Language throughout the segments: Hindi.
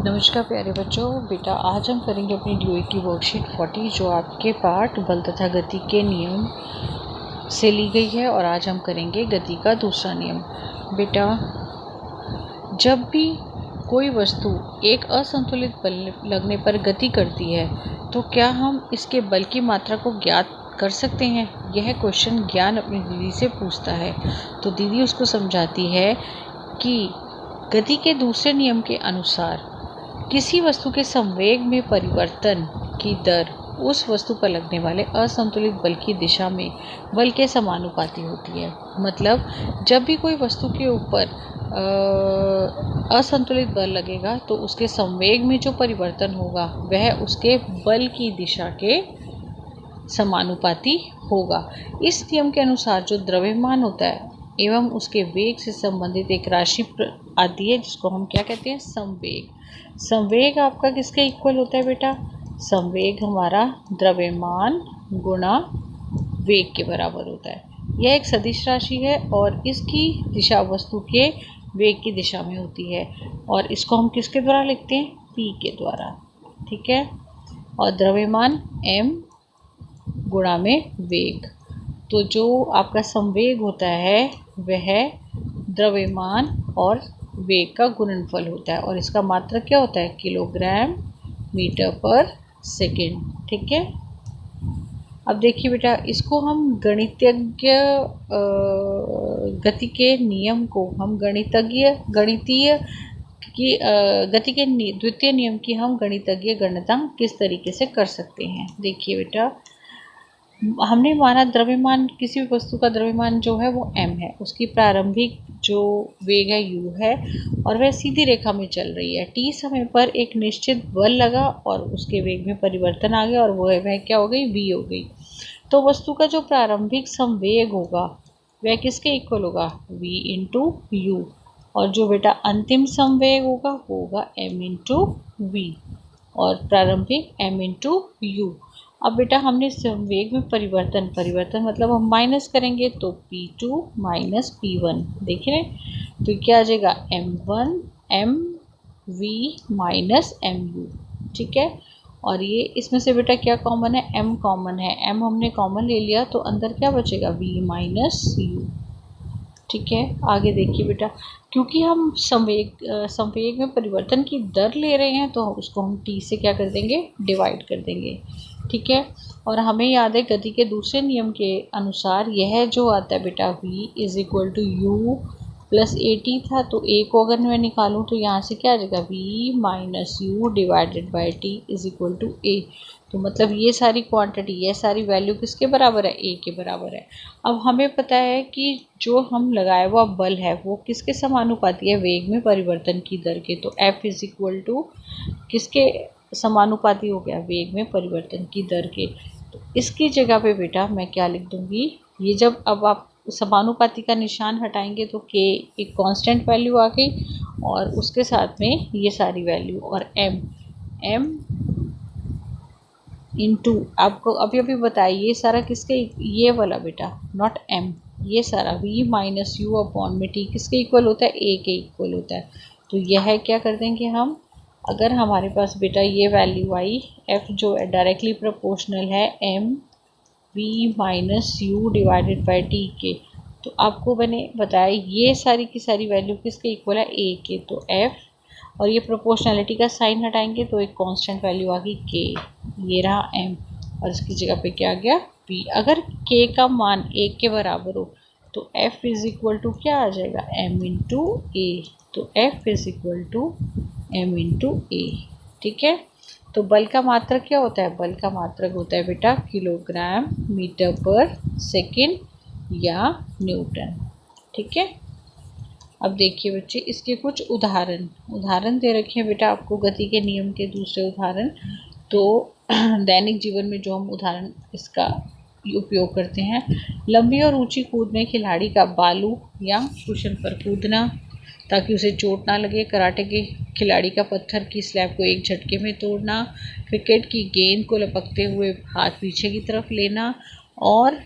नमस्कार प्यारे बच्चों। बेटा आज हम करेंगे अपनी ड्यूई की वर्कशीट 40 जो आपके पाठ बल तथा गति के नियम से ली गई है। और आज हम करेंगे गति का दूसरा नियम। बेटा जब भी कोई वस्तु एक असंतुलित बल लगने पर गति करती है तो क्या हम इसके बल की मात्रा को ज्ञात कर सकते हैं? यह क्वेश्चन ज्ञान अपनी दीदी से पूछता है। तो दीदी उसको समझाती है कि गति के दूसरे नियम के अनुसार किसी वस्तु के संवेग में परिवर्तन की दर उस वस्तु पर लगने वाले असंतुलित बल की दिशा में बल के समानुपाती होती है। मतलब जब भी कोई वस्तु के ऊपर असंतुलित बल लगेगा तो उसके संवेग में जो परिवर्तन होगा वह उसके बल की दिशा के समानुपाती होगा। इस नियम के अनुसार जो द्रव्यमान होता है एवं उसके वेग से संबंधित एक राशि आती है जिसको हम क्या कहते हैं? संवेग। संवेग आपका किसके इक्वल होता है बेटा? संवेग हमारा द्रव्यमान गुणा वेग के बराबर होता है। यह एक सदिश राशि है और इसकी दिशा वस्तु के वेग की दिशा में होती है और इसको हम किसके द्वारा लिखते हैं? P के द्वारा। ठीक है। और द्रव्यमान m गुणा में वेग। तो जो आपका संवेग होता है वह द्रव्यमान और वेग का गुणनफल होता है और इसका मात्रक क्या होता है? किलोग्राम मीटर पर सेकेंड। ठीक है। अब देखिए बेटा इसको हम गणितीय गति के नियम को हम गणितीय की गति के द्वितीय नियम की हम गणितीय गणना किस तरीके से कर सकते हैं? देखिए बेटा हमने माना द्रव्यमान, किसी भी वस्तु का द्रव्यमान जो है वो m है, उसकी प्रारंभिक जो वेग है u है और वह सीधी रेखा में चल रही है। t समय पर एक निश्चित बल लगा और उसके वेग में परिवर्तन आ गया और वह क्या हो गई? v हो गई। तो वस्तु का जो प्रारंभिक संवेग होगा वह किसके इक्वल होगा? v into you. और जो बेटा अंतिम संवेग होगा वो होगा m इंटू वी और प्रारंभिक m इंटू यू। अब बेटा हमने संवेग में परिवर्तन मतलब हम माइनस करेंगे तो P2 माइनस P1। देखिए तो क्या आ जाएगा? M1 MV minus MU। ठीक है। और ये इसमें से बेटा क्या कॉमन है? M कॉमन है। M हमने कॉमन ले लिया तो अंदर क्या बचेगा? V minus U। ठीक है। आगे देखिए बेटा क्योंकि हम संवेग में परिवर्तन की दर ले रहे हैं तो उसको हम t से क्या कर देंगे? डिवाइड कर देंगे। ठीक है। और हमें याद है गति के दूसरे नियम के अनुसार यह जो आता है बेटा v is equal to u plus a t था। तो a को अगर मैं निकालूँ तो यहाँ से क्या आ जाएगा? v minus u divided by t is equal to a। तो मतलब ये सारी क्वांटिटी, ये सारी वैल्यू किसके बराबर है? a के बराबर है। अब हमें पता है कि जो हम लगाया हुआ बल है वो किसके समानुपाती है? वेग में परिवर्तन की दर के। तो f इज इक्वल टू किसके समानुपाती हो गया? वेग में परिवर्तन की दर के। तो इसकी जगह पे बेटा मैं क्या लिख दूंगी? ये जब अब आप समानुपाती का निशान हटाएंगे तो k एक कांस्टेंट वैल्यू आ गई और उसके साथ में ये सारी वैल्यू और m इंटू आपको अभी अभी बताया ये सारा किसके? ये वाला बेटा नॉट m, ये सारा v माइनस यू अपॉन में t किसके इक्वल होता है? a के इक्वल होता है। तो यह क्या कर देंगे हम? अगर हमारे पास बेटा ये वैल्यू आई f जो डायरेक्टली प्रोपोर्शनल है m v minus u divided by t के, तो आपको मैंने बताया ये सारी की सारी वैल्यू किसके इक्वल है? a के। तो f और ये प्रोपोर्शनलिटी का साइन हटाएंगे तो एक कांस्टेंट वैल्यू आ गई k, ये रहा m और इसकी जगह पे क्या आ गया? p। अगर k का मान 1 के बराबर हो तो f इज इक्वल टू क्या आ जाएगा? m into a. तो f is equal to m into a. ठीक है। तो बल का मात्रक क्या होता है? बल का मात्रक होता है बेटा किलोग्राम मीटर पर सेकेंड या न्यूटन। ठीक है। अब देखिए बच्चे इसके कुछ उदाहरण दे रखे हैं बेटा आपको गति के नियम के दूसरे उदाहरण। तो दैनिक जीवन में जो हम उदाहरण इसका उपयोग करते हैं, लंबी और ऊंची कूद में खिलाड़ी का बालू या कुशन पर कूदना ताकि उसे चोट ना लगे, कराटे के खिलाड़ी का पत्थर की स्लैब को एक झटके में तोड़ना, क्रिकेट की गेंद को लपकते हुए हाथ पीछे की तरफ लेना और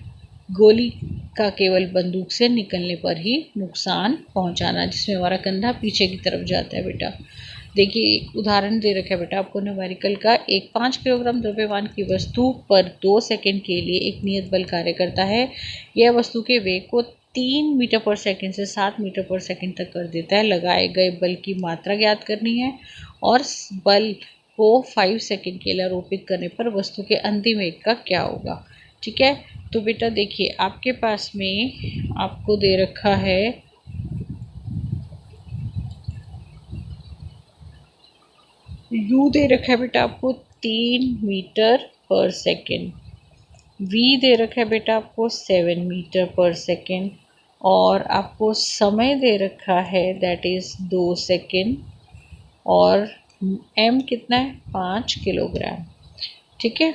गोली का केवल बंदूक से निकलने पर ही नुकसान पहुंचाना, जिसमें हमारा कंधा पीछे की तरफ जाता है बेटा। देखिए एक उदाहरण दे रखा है बेटा आपको न्यूमेरिकल का। एक 5 किलोग्राम द्रव्यमान की वस्तु पर 2 सेकंड के लिए एक नियत बल कार्य करता है। यह वस्तु के वेग को 3 मीटर पर सेकंड से 7 मीटर पर सेकंड तक कर देता है। लगाए गए बल की मात्रा ज्ञात करनी है और बल को 5 सेकंड के लिए आरोपित करने पर वस्तु के अंतिम वेग का क्या होगा। ठीक है, तो बेटा देखिए आपके पास में आपको दे रखा है u दे रखा है बेटा आपको 3 मीटर पर सेकेंड, v दे रखा है बेटा आपको 7 मीटर पर सेकेंड और आपको समय दे रखा है दैट इज़ 2 सेकेंड और m कितना है 5 किलोग्राम। ठीक है,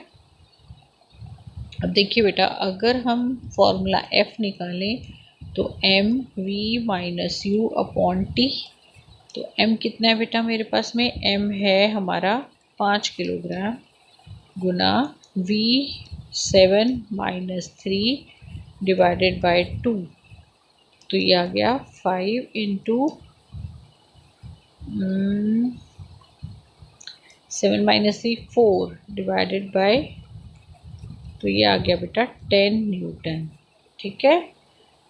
अब देखिए बेटा अगर हम फॉर्मूला f निकालें तो m v minus u upon t. तो m कितना है बेटा मेरे पास में, m है हमारा 5 kilogram Guna v 7 minus 3 divided by 2। तो ये आ गया 5 इंटू 7 माइनस 3 4 डिवाइडेड बाय, तो ये आ गया बेटा 10 न्यूटन। ठीक है,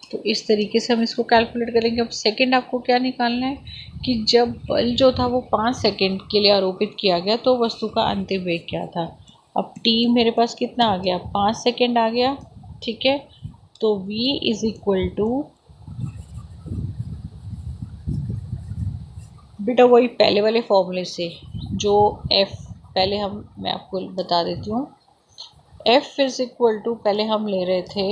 तो इस तरीके से हम इसको कैलकुलेट करेंगे। अब सेकंड आपको क्या निकालना है कि जब बल जो था वो 5 सेकंड के लिए आरोपित किया गया तो वस्तु का अंतिम वेग क्या था। अब टी मेरे पास कितना आ गया 5 सेकंड आ गया। ठीक है, तो v इज इक्वल टू बेटा वही पहले वाले फॉर्मूले से जो f पहले मैं आपको बता देती हूँ। f इज इक्वल टू पहले हम ले रहे थे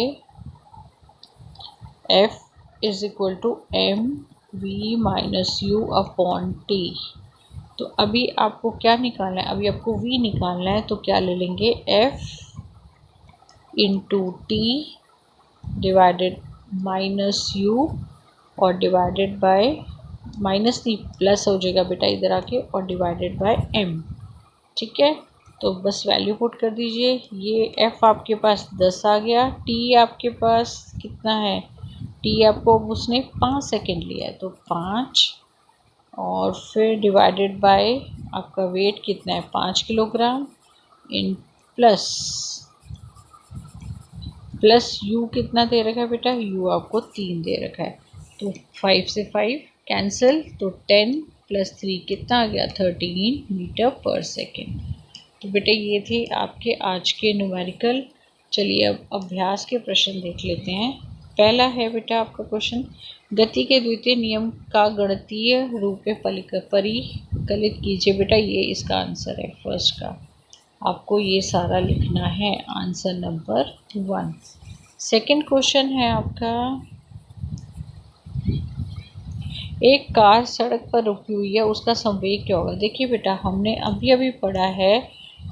f is equal to m v minus u upon t. तो अभी आपको क्या निकालना है, अभी आपको v निकालना है तो क्या ले लेंगे f into T divided minus you और डिवाइडेड बाय माइनस नहीं प्लस हो जाएगा बेटा इधर आके और डिवाइडेड बाय m। ठीक है, तो बस वैल्यू पुट कर दीजिए। ये f आपके पास 10 आ गया, t आपके पास कितना है, t आपको उसने 5 सेकंड लिया है तो 5 और फिर डिवाइडेड बाय आपका वेट कितना है 5 किलोग्राम इन प्लस u कितना दे रखा है बेटा, u आपको 3 दे रखा है। तो 5 से 5 कैंसिल, तो 10 प्लस 3 कितना आ गया 13 मीटर पर सेकेंड। तो बेटा ये थे आपके आज के न्यूमेरिकल। चलिए अब अभ्यास के प्रश्न देख लेते हैं। पहला है बेटा आपका क्वेश्चन, गति के द्वितीय नियम का गणितीय रूप में परिकलित कीजिए। बेटा ये इसका आंसर है फर्स्ट का, आपको ये सारा लिखना है आंसर नंबर 1। सेकंड क्वेश्चन है आपका, एक कार सड़क पर रुकी हुई है, उसका संवेग क्या होगा। देखिए बेटा हमने अभी अभी पढ़ा है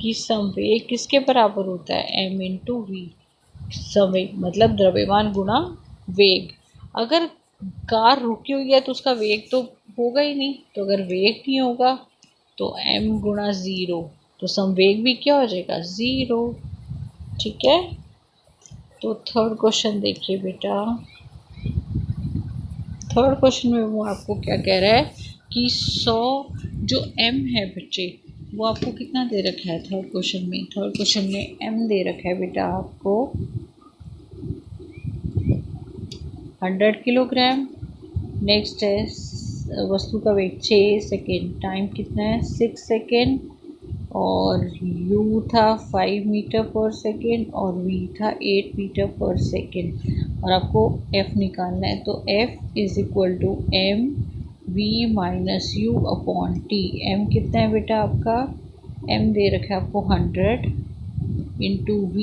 कि संवेग किसके बराबर होता है, m इंटू वी। संवेग मतलब द्रव्यमान गुणा वेग। अगर कार रुकी हुई है तो उसका वेग तो होगा ही नहीं, तो अगर वेग नहीं होगा तो m गुणा 0, तो संवेग भी क्या हो जाएगा 0। ठीक है, तो थर्ड क्वेश्चन देखिए बेटा। थर्ड क्वेश्चन में वो आपको क्या कह रहा है कि 100 जो m है बच्चे वो आपको कितना दे रखा है थर्ड क्वेश्चन में। थर्ड क्वेश्चन में m दे रखा है बेटा आपको 100 किलोग्राम। नेक्स्ट है वस्तु का वेग 6 सेकेंड, टाइम कितना है 6 सेकेंड और u था 5 मीटर पर सेकेंड और v था 8 मीटर पर सेकेंड और आपको f निकालना है। तो f is equal to m v minus u upon t. m कितना है बेटा आपका, m दे रखा है आपको 100 into v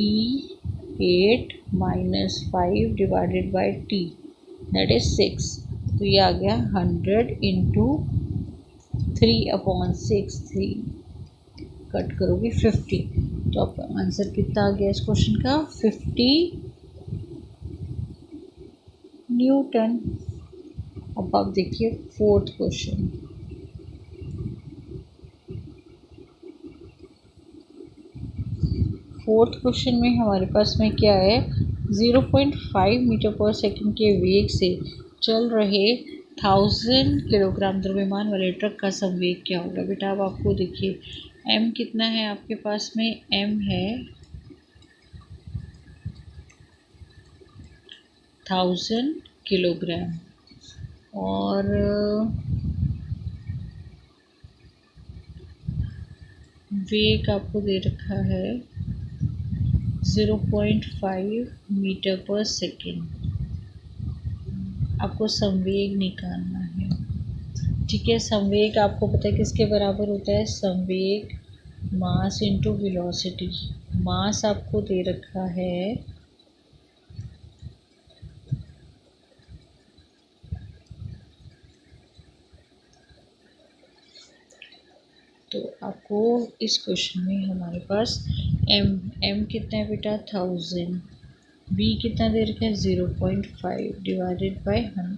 8 minus 5 divided by t that is 6। तो ये आ गया 100 इंटू 3 अपॉन 6, 3 कट करोगे 50। तो आपका आंसर कितना आ गया इस क्वेश्चन का 50 न्यूटन। अब आप देखिए फोर्थ क्वेश्चन। फोर्थ क्वेश्चन में हमारे पास में क्या है, 0.5 मीटर पर सेकंड के वेग से चल रहे 1000 किलोग्राम द्रव्यमान वाले ट्रक का संवेग क्या होगा। बेटा अब आपको देखिए m कितना है आपके पास में, m है 1000 किलोग्राम और वेग आपको दे रखा है 0.5 मीटर पर सेकेंड। आपको संवेग निकालना है, ठीक है। संवेग आपको पता है किसके बराबर होता है, संवेग मास इंटू वेलोसिटी। मास आपको दे रखा है तो आपको इस क्वेश्चन में हमारे पास m कितना है बेटा 1000, b कितना दे रखा है 0.5 डिवाइडेड बाय 100,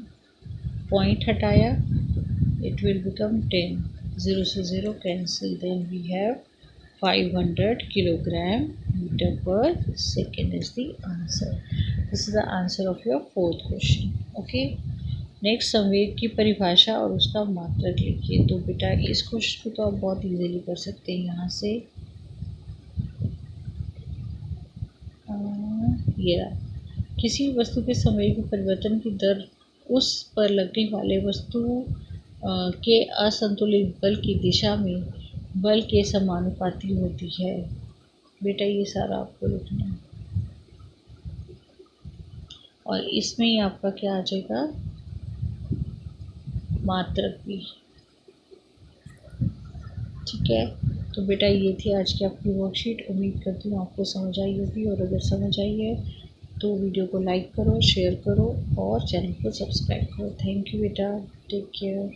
पॉइंट हटाया it will become 10, 0 से 0 cancel, then we have 500 kilogram meter per second is the answer. This is the answer of your fourth question. Okay. Next संवेग की परिभाषा और उसका मात्रक लिखिए। तो बेटा इस क्वेश्चन को तो आप बहुत इजीली कर सकते हैं। यहाँ से ये रहा, किसी वस्तु के संवेग में परिवर्तन की दर उस पर लगने वाले वस्तु के असंतुलित बल की दिशा में बल के समानुपाती होती है। बेटा ये सारा आपको लिखना है और इसमें ही आपका क्या आ जाएगा, मात्रक भी, ठीक है। तो बेटा ये थी आज की आपकी वर्कशीट। उम्मीद करती हूँ आपको समझ आई होगी और अगर समझ आई है तो वीडियो को लाइक करो, शेयर करो और चैनल को सब्सक्राइब करो। थैंक यू बेटा, टेक केयर।